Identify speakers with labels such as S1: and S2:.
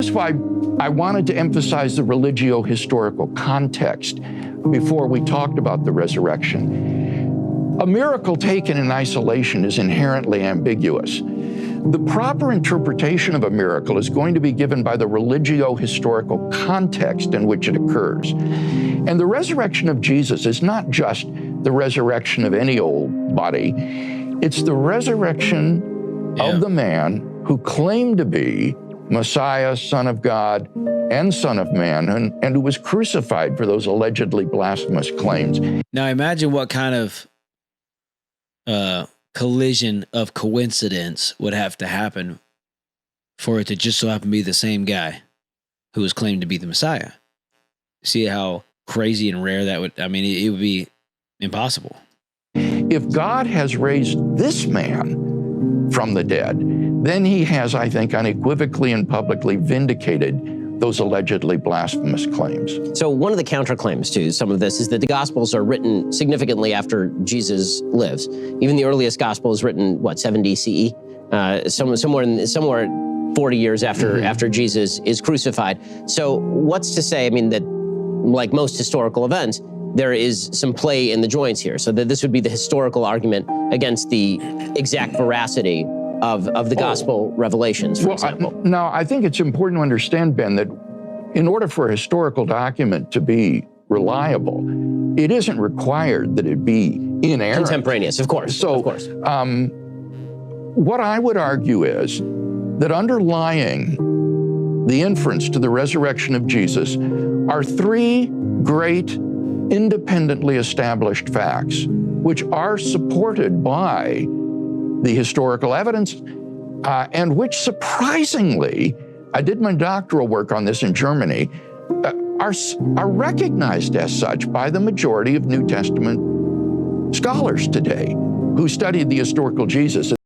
S1: That's why I wanted to emphasize the religio-historical context before we talked about the resurrection. A miracle taken in isolation is inherently ambiguous. The proper interpretation of a miracle is going to be given by the religio-historical context in which it occurs. And the resurrection of Jesus is not just the resurrection of any old body. It's the resurrection of the man who claimed to be Messiah, Son of God, and Son of Man, and who was crucified for those allegedly blasphemous claims.
S2: Now imagine what kind of collision of coincidence would have to happen for it to just so happen to be the same guy who was claimed to be the Messiah. See how crazy and rare that would, I mean, it would be impossible.
S1: If God has raised this man from the dead, then he has, I think, unequivocally and publicly vindicated those allegedly blasphemous claims.
S3: So one of the counterclaims to some of this is that the Gospels are written significantly after Jesus lives. Even the earliest Gospel is written, what, 70 CE? Somewhere 40 years after Jesus is crucified. So what's to say, I mean, that like most historical events, there is some play in the joints here, so that this would be the historical argument against the exact veracity of the gospel revelations, for example.
S1: Now, I think it's important to understand, Ben, that in order for a historical document to be reliable, it isn't required that it be inerrant.
S3: Contemporaneous, of course.
S1: So,
S3: of course.
S1: What I would argue is that underlying the inference to the resurrection of Jesus are three great independently established facts, which are supported by the historical evidence, and which surprisingly, I did my doctoral work on this in Germany, are recognized as such by the majority of New Testament scholars today who studied the historical Jesus.